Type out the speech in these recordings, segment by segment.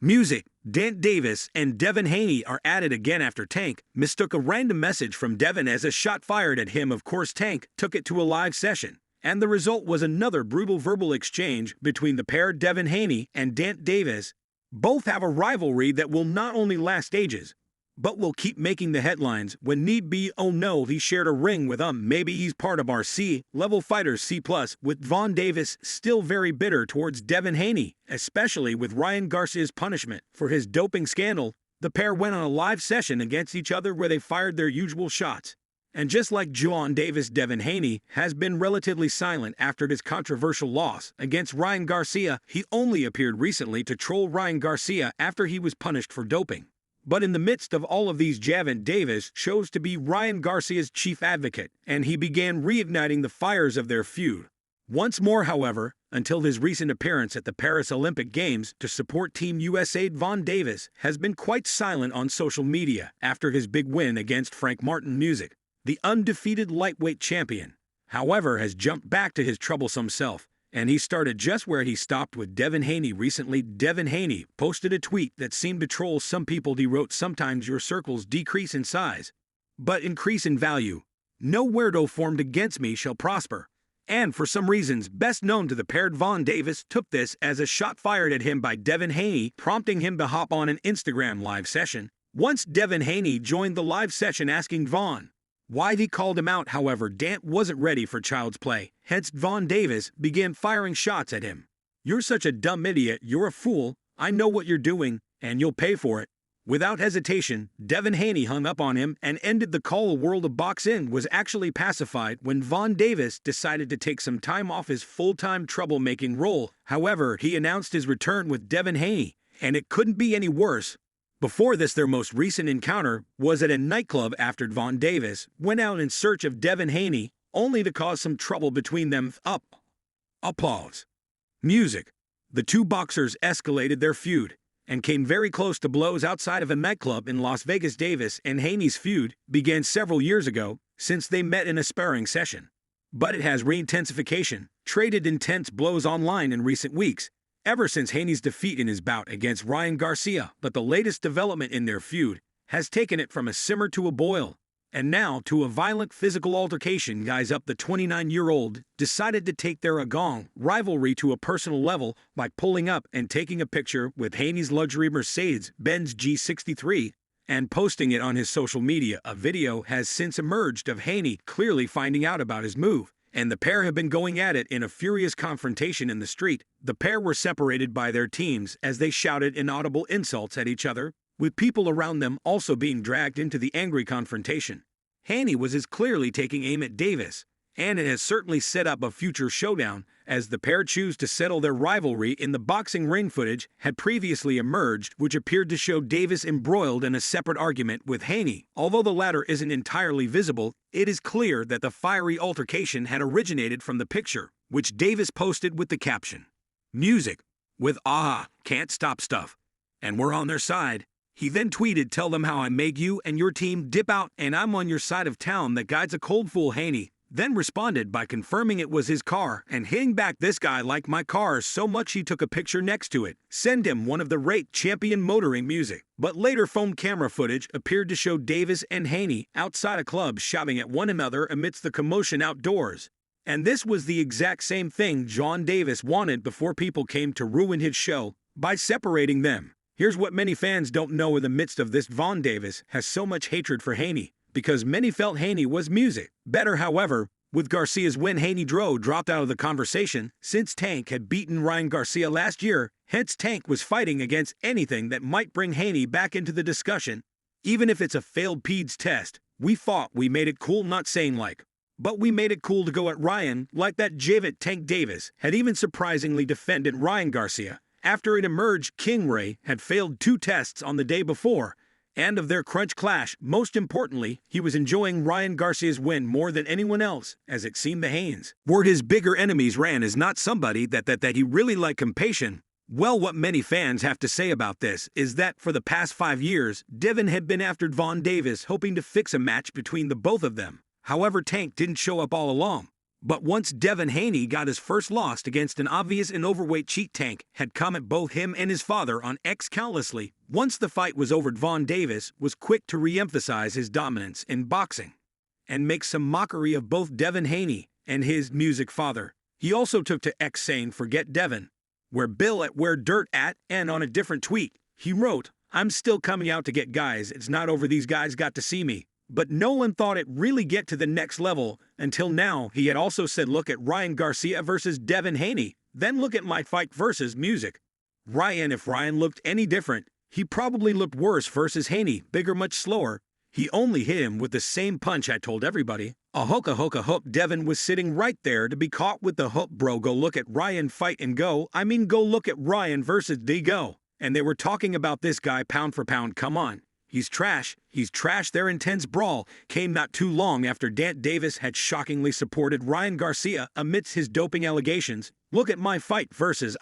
Music. Dant Davis and Devin Haney are at it again after Tank mistook a random message from Devin as a shot fired at him. Of course, Tank took it to a live session, and the result was another brutal verbal exchange between the pair. Devin Haney and Dant Davis both have a rivalry that will not only last ages, but will keep making the headlines when need be. Oh no, he shared a ring with maybe he's part of our C-level fighters C+, with Von Davis still very bitter towards Devin Haney, especially with Ryan Garcia's punishment for his doping scandal. The pair went on a live session against each other where they fired their usual shots. And just like Von Davis, Devin Haney has been relatively silent after his controversial loss against Ryan Garcia. He only appeared recently to troll Ryan Garcia after he was punished for doping. But in the midst of all of these, Gervonta Davis chose to be Ryan Garcia's chief advocate, and he began reigniting the fires of their feud. Once more, however, until his recent appearance at the Paris Olympic Games to support Team USA, Von Davis has been quite silent on social media after his big win against Frank Martin. Music. The undefeated lightweight champion, however, has jumped back to his troublesome self, and he started just where he stopped with Devin Haney recently. Devin Haney posted a tweet that seemed to troll some people. He wrote, "Sometimes your circles decrease in size, but increase in value. No weirdo formed against me shall prosper." And for some reasons best known to the pair, Von Davis took this as a shot fired at him by Devin Haney, prompting him to hop on an Instagram live session. Once Devin Haney joined the live session asking Von why he called him out, however, Dant wasn't ready for child's play, hence Von Davis began firing shots at him. "You're such a dumb idiot, you're a fool, I know what you're doing, and you'll pay for it." Without hesitation, Devin Haney hung up on him and ended the call. A world of boxing was actually pacified when Von Davis decided to take some time off his full-time troublemaking role. However, he announced his return with Devin Haney, and it couldn't be any worse. Before this, their most recent encounter was at a nightclub after Von Davis went out in search of Devin Haney, only to cause some trouble between them. Applause. Music. The two boxers escalated their feud and came very close to blows outside of a nightclub in Las Vegas. Davis and Haney's feud began several years ago since they met in a sparring session, but it has re-intensification, traded intense blows online in recent weeks, ever since Haney's defeat in his bout against Ryan Garcia. But the latest development in their feud has taken it from a simmer to a boil, and now to a violent physical altercation. Guys up, the 29-year-old decided to take their agong rivalry to a personal level by pulling up and taking a picture with Haney's luxury Mercedes-Benz G63 and posting it on his social media. A video has since emerged of Haney clearly finding out about his move, and the pair have been going at it in a furious confrontation in the street. The pair were separated by their teams as they shouted inaudible insults at each other, with people around them also being dragged into the angry confrontation. Haney was as clearly taking aim at Davis, and it has certainly set up a future showdown as the pair choose to settle their rivalry. In the boxing ring, footage had previously emerged which appeared to show Davis embroiled in a separate argument with Haney. Although the latter isn't entirely visible, it is clear that the fiery altercation had originated from the picture, which Davis posted with the caption, "Music, with can't stop stuff, and we're on their side." He then tweeted, "Tell them how I make you and your team dip out, and I'm on your side of town." That guy's a cold fool. Haney then responded by confirming it was his car and hitting back, "This guy liked my car so much he took a picture next to it. Send him one of the rate champion motoring." Music. But later phone camera footage appeared to show Davis and Haney outside a club shouting at one another amidst the commotion outdoors. And this was the exact same thing Von Davis wanted before people came to ruin his show by separating them. Here's what many fans don't know. In the midst of this, Von Davis has so much hatred for Haney because many felt Haney was music better. However, with Garcia's win, Haney dropped out of the conversation since Tank had beaten Ryan Garcia last year. Hence, Tank was fighting against anything that might bring Haney back into the discussion. Even if it's a failed PEDS test, we fought, we made it cool, not saying like, but we made it cool to go at Ryan like that. Gervonta Tank Davis had even surprisingly defended Ryan Garcia after it emerged King Ray had failed 2 tests on the day before, and of their crunch clash. Most importantly, he was enjoying Ryan Garcia's win more than anyone else, as it seemed the Haynes were his bigger enemies. Ran is not somebody that he really liked compassion. Well, what many fans have to say about this is that for the past 5 years, Devin had been after Von Davis hoping to fix a match between the both of them. However, Tank didn't show up all along, But once Devin Haney got his first loss against an obvious and overweight cheat Tank had come at both him and his father on X callously. Once the fight was over, Gervonta Davis was quick to re-emphasize his dominance in boxing and make some mockery of both Devin Haney and his music father. He also took to X saying, "Forget Devin. Where Bill at where dirt at," and on a different tweet, he wrote, "I'm still coming out to get guys. It's not over. These guys got to see me." But no one thought it really get to the next level until now. He had also said, "Look at Ryan Garcia versus Devin Haney. Then look at my fight versus music." If Ryan looked any different, he probably looked worse versus Haney, bigger, much slower. He only hit him with the same punch. I told everybody. A hook. Devin was sitting right there to be caught with the hook, bro. Go look at Ryan fight and go. I mean, go look at Ryan versus D go. And they were talking about this guy pound for pound. Come on. He's trash. He's trash. Their intense brawl came not too long after Davis had shockingly supported Ryan Garcia amidst his doping allegations. Look at my fight versus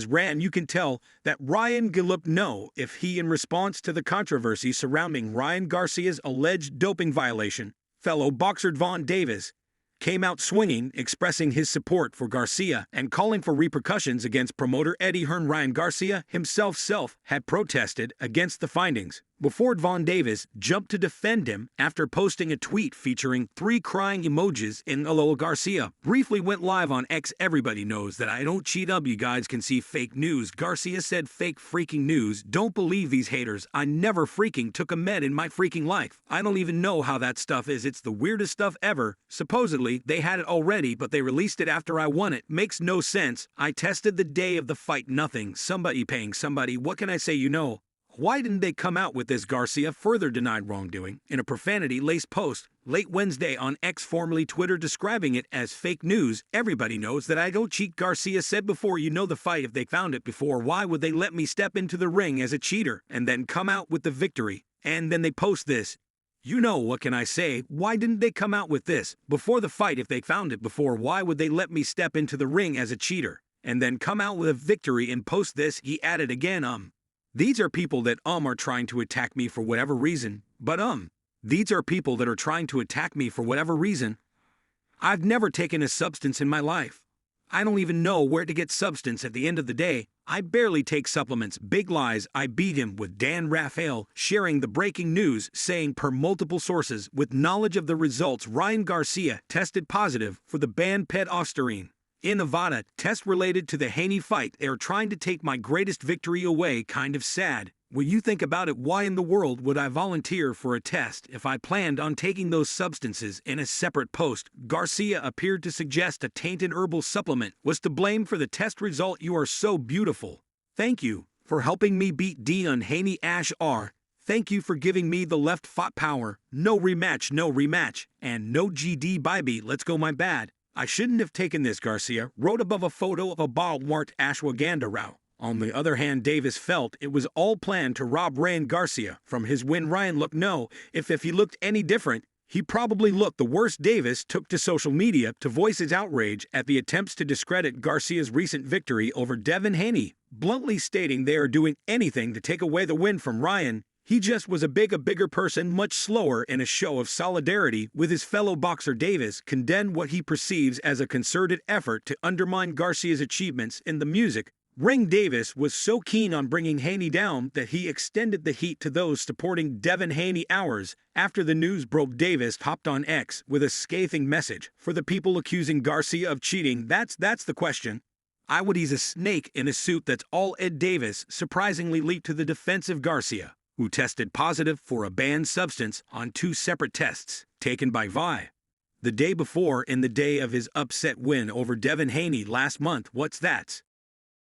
Ran. You can tell that Ryan looked no if he, in response to the controversy surrounding Ryan Garcia's alleged doping violation, fellow boxer Gervonta Davis came out swinging, expressing his support for Garcia and calling for repercussions against promoter Eddie Hearn. Ryan Garcia himself had protested against the findings before Gervonta Davis jumped to defend him after posting a tweet featuring 3 crying emojis in LOL. Garcia briefly went live on X. "Everybody knows that I don't cheat up. You guys can see fake news." Garcia said, "Fake freaking news. Don't believe these haters. I never freaking took a med in my freaking life. I don't even know how that stuff is. It's the weirdest stuff ever. Supposedly, they had it already, but they released it after I won it. Makes no sense. I tested the day of the fight. Nothing. Somebody paying somebody. What can I say? You know. Why didn't they come out with this?" Garcia further denied wrongdoing in a profanity-laced post late Wednesday on X, formerly Twitter, describing it as fake news. "Everybody knows that I don't cheat," Garcia said. "Before you know the fight, if they found it before, why would they let me step into the ring as a cheater and then come out with the victory? And then they post this. You know, what can I say? Why didn't they come out with this before the fight? If they found it before, why would they let me step into the ring as a cheater and then come out with a victory and post this?" He added again, "These are people that are trying to attack me for whatever reason, but these are people that are trying to attack me for whatever reason. I've never taken a substance in my life. I don't even know where to get substance at the end of the day. I barely take supplements." Big lies. I beat him with Dan Rafael sharing the breaking news, saying per multiple sources with knowledge of the results, Ryan Garcia tested positive for the banned pedosterine in Nevada, test related to the Haney fight. "They're trying to take my greatest victory away. Kind of sad. When you think about it, why in the world would I volunteer for a test if I planned on taking those substances?" In a separate post, Garcia appeared to suggest a tainted herbal supplement was to blame for the test result. "You are so beautiful. Thank you for helping me beat D on Haney R. Thank you for giving me the left foot power. No rematch, and no GD baby. Let's go. My bad. I shouldn't have taken this," Garcia wrote above a photo of a bottle marked ashwagandha rao. On the other hand, Davis felt it was all planned to rob Ryan Garcia from his win. Ryan looked no. If he looked any different, he probably looked the worst. Davis took to social media to voice his outrage at the attempts to discredit Garcia's recent victory over Devin Haney, bluntly stating they are doing anything to take away the win from Ryan. He just was a bigger person, much slower. In a show of solidarity with his fellow boxer, Davis condemned what he perceives as a concerted effort to undermine Garcia's achievements in the music ring. Davis was so keen on bringing Haney down that he extended the heat to those supporting Devin Haney. Hours after the news broke, Davis hopped on X with a scathing message for the people accusing Garcia of cheating. That's the question. He's a snake in a suit, that's all. Ed Davis surprisingly leaped to the defense of Garcia, who tested positive for a banned substance on 2 separate tests taken by Vi the day before and the day of his upset win over Devin Haney last month. What's that?